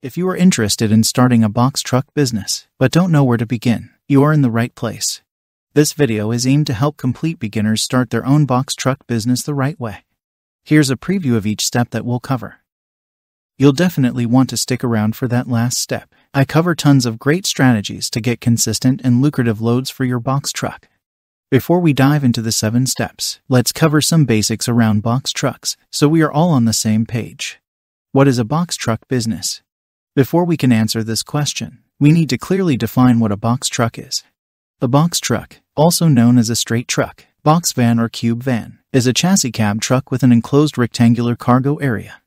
If you are interested in starting a box truck business, but don't know where to begin, you are in the right place. This video is aimed to help complete beginners start their own box truck business the right way. Here's a preview of each step that we'll cover. You'll definitely want to stick around for that last step. I cover tons of great strategies to get consistent and lucrative loads for your box truck. Before we dive into the 7 steps, let's cover some basics around box trucks so we are all on the same page. What is a box truck business? Before we can answer this question, we need to clearly define what a box truck is. A box truck, also known as a straight truck, box van or cube van, is a chassis cab truck with an enclosed rectangular cargo area.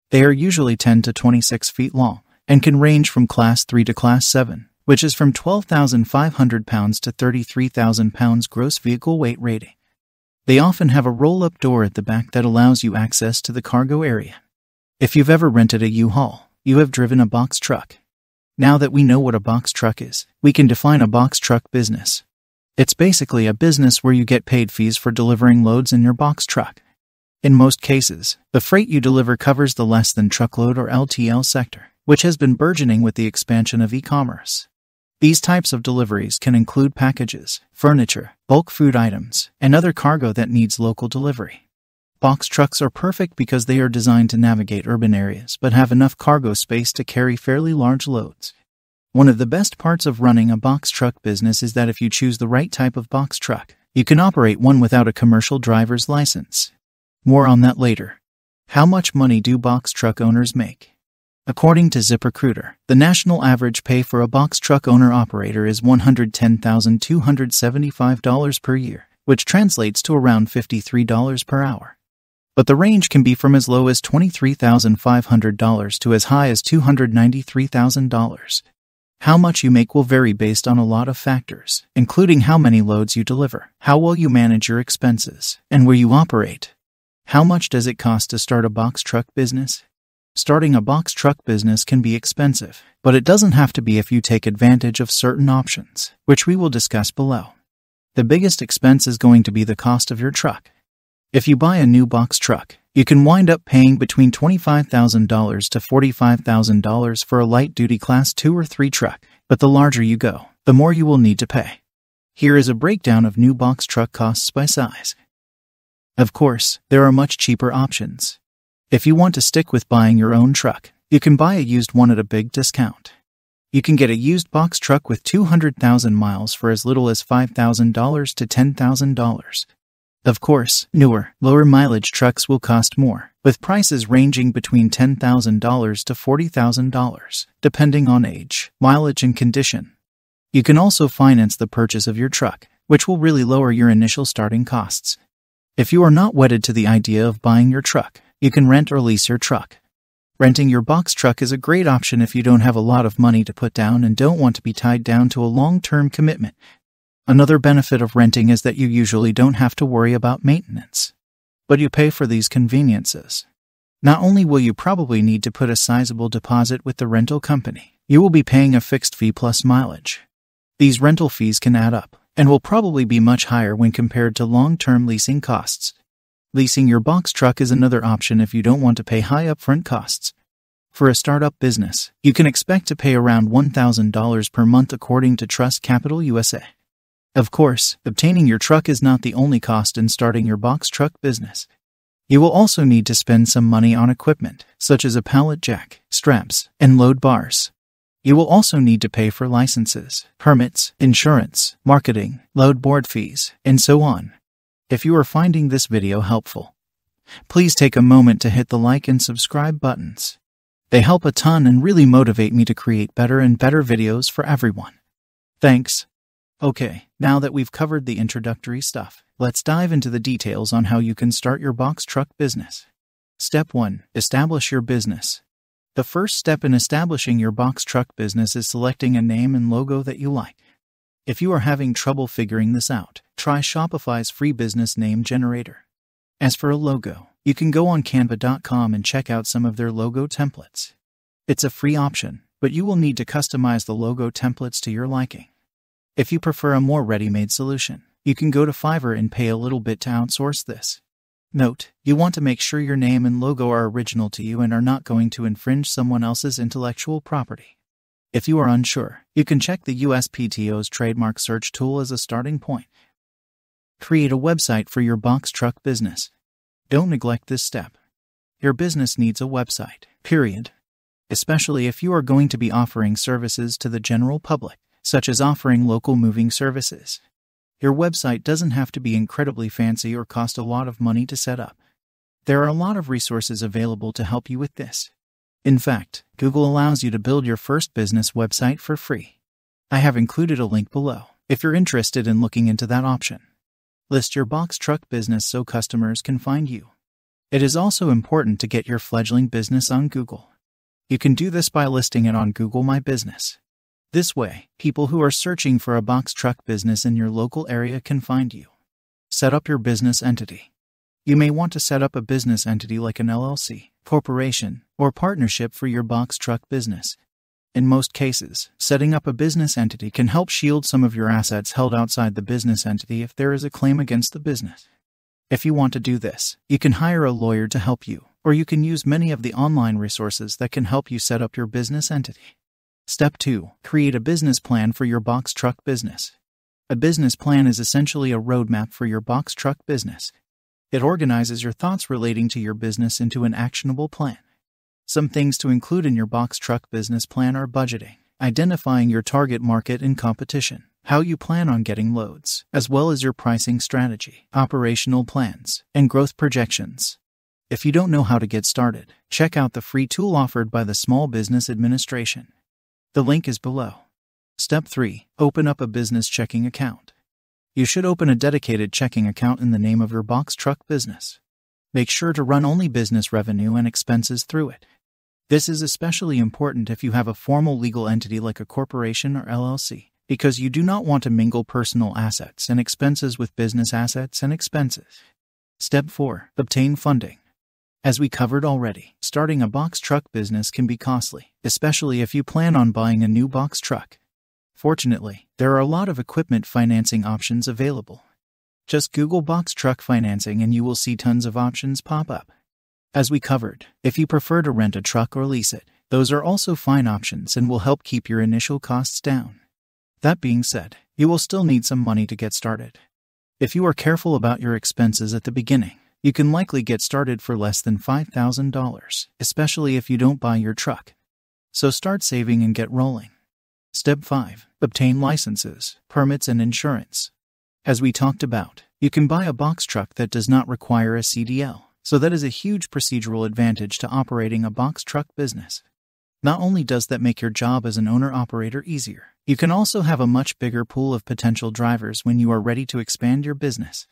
They are usually 10 to 26 feet long and can range from Class 3 to Class 7, which is from 12,500 pounds to 33,000 pounds gross vehicle weight rating. They often have a roll-up door at the back that allows you access to the cargo area. If you've ever rented a U-Haul, you have driven a box truck. Now that we know what a box truck is, we can define a box truck business. It's basically a business where you get paid fees for delivering loads in your box truck. In most cases, the freight you deliver covers the less than truckload or LTL sector, which has been burgeoning with the expansion of e-commerce. These types of deliveries can include packages, furniture, bulk food items, and other cargo that needs local delivery. Box trucks are perfect because they are designed to navigate urban areas but have enough cargo space to carry fairly large loads. One of the best parts of running a box truck business is that if you choose the right type of box truck, you can operate one without a commercial driver's license. More on that later. How much money do box truck owners make? According to ZipRecruiter, the national average pay for a box truck owner-operator is $110,275 per year, which translates to around $53 per hour. But the range can be from as low as $23,500 to as high as $293,000. How much you make will vary based on a lot of factors, including how many loads you deliver, how well you manage your expenses, and where you operate. How much does it cost to start a box truck business? Starting a box truck business can be expensive, but it doesn't have to be if you take advantage of certain options, which we will discuss below. The biggest expense is going to be the cost of your truck. If you buy a new box truck, you can wind up paying between $25,000 to $45,000 for a light-duty Class 2 or 3 truck, but the larger you go, the more you will need to pay. Here is a breakdown of new box truck costs by size. Of course, there are much cheaper options. If you want to stick with buying your own truck, you can buy a used one at a big discount. You can get a used box truck with 200,000 miles for as little as $5,000 to $10,000. Of course, newer, lower mileage trucks will cost more, with prices ranging between $10,000 to $40,000, depending on age, mileage, and condition. You can also finance the purchase of your truck, which will really lower your initial starting costs. If you are not wedded to the idea of buying your truck, you can rent or lease your truck. Renting your box truck is a great option if you don't have a lot of money to put down and don't want to be tied down to a long-term commitment. Another benefit of renting is that you usually don't have to worry about maintenance. But you pay for these conveniences. Not only will you probably need to put a sizable deposit with the rental company, you will be paying a fixed fee plus mileage. These rental fees can add up, and will probably be much higher when compared to long-term leasing costs. Leasing your box truck is another option if you don't want to pay high upfront costs. For a startup business, you can expect to pay around $1,000 per month according to Trust Capital USA. Of course, obtaining your truck is not the only cost in starting your box truck business. You will also need to spend some money on equipment, such as a pallet jack, straps, and load bars. You will also need to pay for licenses, permits, insurance, marketing, load board fees, and so on. If you are finding this video helpful, please take a moment to hit the like and subscribe buttons. They help a ton and really motivate me to create better and better videos for everyone. Thanks. Okay, now that we've covered the introductory stuff, let's dive into the details on how you can start your box truck business. Step 1. Establish your business. The first step in establishing your box truck business is selecting a name and logo that you like. If you are having trouble figuring this out, try Shopify's free business name generator. As for a logo, you can go on canva.com and check out some of their logo templates. It's a free option, but you will need to customize the logo templates to your liking. If you prefer a more ready-made solution, you can go to Fiverr and pay a little bit to outsource this. Note, you want to make sure your name and logo are original to you and are not going to infringe someone else's intellectual property. If you are unsure, you can check the USPTO's trademark search tool as a starting point. Create a website for your box truck business. Don't neglect this step. Your business needs a website, period. Especially if you are going to be offering services to the general public, such as offering local moving services. Your website doesn't have to be incredibly fancy or cost a lot of money to set up. There are a lot of resources available to help you with this. In fact, Google allows you to build your first business website for free. I have included a link below if you're interested in looking into that option. List your box truck business so customers can find you. It is also important to get your fledgling business on Google. You can do this by listing it on Google My Business. This way, people who are searching for a box truck business in your local area can find you. Set up your business entity. You may want to set up a business entity like an LLC, corporation, or partnership for your box truck business. In most cases, setting up a business entity can help shield some of your assets held outside the business entity if there is a claim against the business. If you want to do this, you can hire a lawyer to help you, or you can use many of the online resources that can help you set up your business entity. Step 2. Create a business plan for your box truck business. A business plan is essentially a roadmap for your box truck business. It organizes your thoughts relating to your business into an actionable plan. Some things to include in your box truck business plan are budgeting, identifying your target market and competition, how you plan on getting loads, as well as your pricing strategy, operational plans, and growth projections. If you don't know how to get started, check out the free tool offered by the Small Business Administration. The link is below. Step 3. Open up a business checking account. You should open a dedicated checking account in the name of your box truck business. Make sure to run only business revenue and expenses through it. This is especially important if you have a formal legal entity like a corporation or LLC, because you do not want to mingle personal assets and expenses with business assets and expenses. Step 4. Obtain funding. As we covered already, starting a box truck business can be costly, especially if you plan on buying a new box truck. Fortunately, there are a lot of equipment financing options available. Just Google box truck financing and you will see tons of options pop up. As we covered, if you prefer to rent a truck or lease it, those are also fine options and will help keep your initial costs down. That being said, you will still need some money to get started. If you are careful about your expenses at the beginning, you can likely get started for less than $5,000, especially if you don't buy your truck. So start saving and get rolling. Step 5. Obtain licenses, permits, and insurance. As we talked about, you can buy a box truck that does not require a CDL, so that is a huge procedural advantage to operating a box truck business. Not only does that make your job as an owner-operator easier, you can also have a much bigger pool of potential drivers when you are ready to expand your business.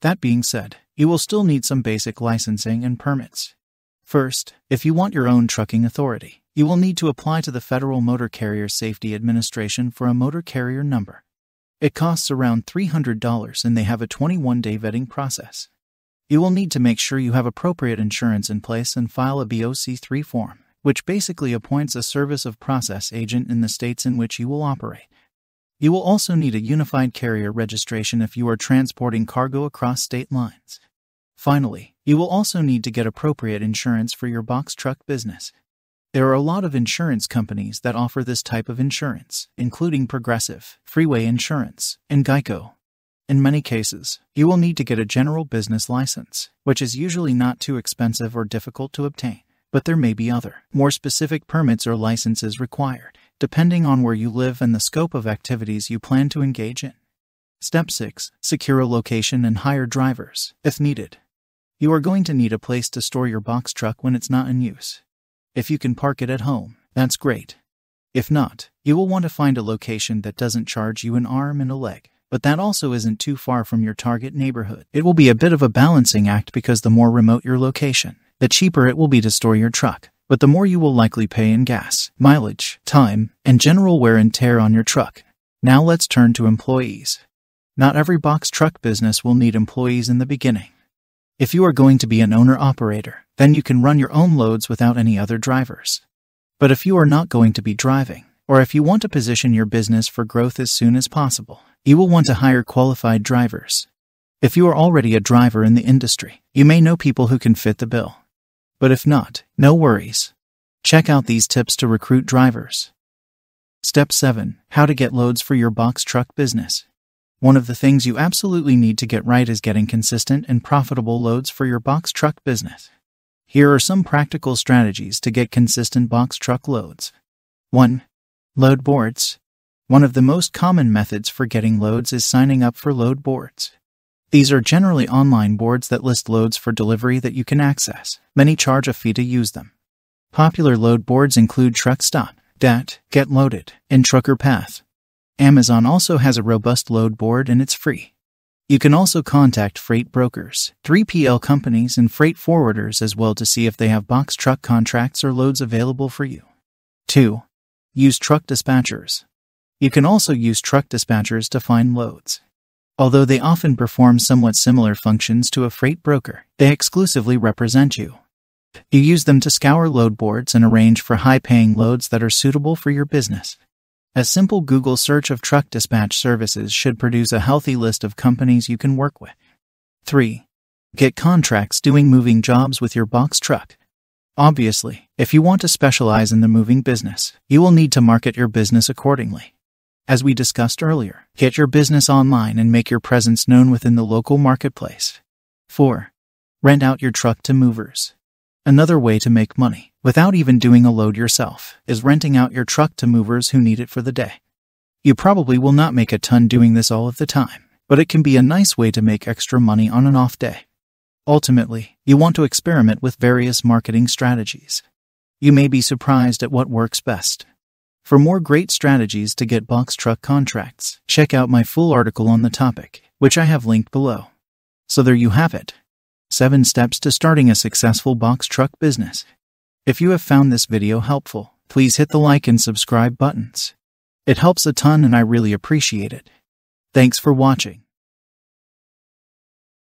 That being said, you will still need some basic licensing and permits. First, if you want your own trucking authority, you will need to apply to the Federal Motor Carrier Safety Administration for a motor carrier number. It costs around $300 and they have a 21-day vetting process. You will need to make sure you have appropriate insurance in place and file a BOC3 form, which basically appoints a service of process agent in the states in which you will operate. You will also need a unified carrier registration if you are transporting cargo across state lines. Finally, you will also need to get appropriate insurance for your box truck business. There are a lot of insurance companies that offer this type of insurance, including Progressive, Freeway Insurance, and Geico. In many cases, you will need to get a general business license, which is usually not too expensive or difficult to obtain, but there may be other, more specific permits or licenses required, depending on where you live and the scope of activities you plan to engage in. Step 6. Secure a location and hire drivers, if needed. You are going to need a place to store your box truck when it's not in use. If you can park it at home, that's great. If not, you will want to find a location that doesn't charge you an arm and a leg, but that also isn't too far from your target neighborhood. It will be a bit of a balancing act because the more remote your location, the cheaper it will be to store your truck, but the more you will likely pay in gas, mileage, time, and general wear and tear on your truck. Now let's turn to employees. Not every box truck business will need employees in the beginning. If you are going to be an owner-operator, then you can run your own loads without any other drivers. But if you are not going to be driving, or if you want to position your business for growth as soon as possible, you will want to hire qualified drivers. If you are already a driver in the industry, you may know people who can fit the bill. But if not, no worries. Check out these tips to recruit drivers. Step 7. How to get loads for your box truck business. One of the things you absolutely need to get right is getting consistent and profitable loads for your box truck business. Here are some practical strategies to get consistent box truck loads. 1. Load boards. One of the most common methods for getting loads is signing up for load boards. These are generally online boards that list loads for delivery that you can access. Many charge a fee to use them. Popular load boards include Truckstop, DAT, Get Loaded, and Trucker Path. Amazon also has a robust load board and it's free. You can also contact freight brokers, 3PL companies, and freight forwarders as well to see if they have box truck contracts or loads available for you. 2. Use truck dispatchers. You can also use truck dispatchers to find loads. Although they often perform somewhat similar functions to a freight broker, they exclusively represent you. You use them to scour load boards and arrange for high-paying loads that are suitable for your business. A simple Google search of truck dispatch services should produce a healthy list of companies you can work with. 3. Get contracts doing moving jobs with your box truck. Obviously, if you want to specialize in the moving business, you will need to market your business accordingly. As we discussed earlier, get your business online and make your presence known within the local marketplace. 4. Rent out your truck to movers. Another way to make money, without even doing a load yourself, is renting out your truck to movers who need it for the day. You probably will not make a ton doing this all of the time, but it can be a nice way to make extra money on an off day. Ultimately, you want to experiment with various marketing strategies. You may be surprised at what works best. For more great strategies to get box truck contracts, check out my full article on the topic, which I have linked below. So there you have it. 7 steps to starting a successful box truck business. If you have found this video helpful, please hit the like and subscribe buttons. It helps a ton and I really appreciate it. Thanks for watching.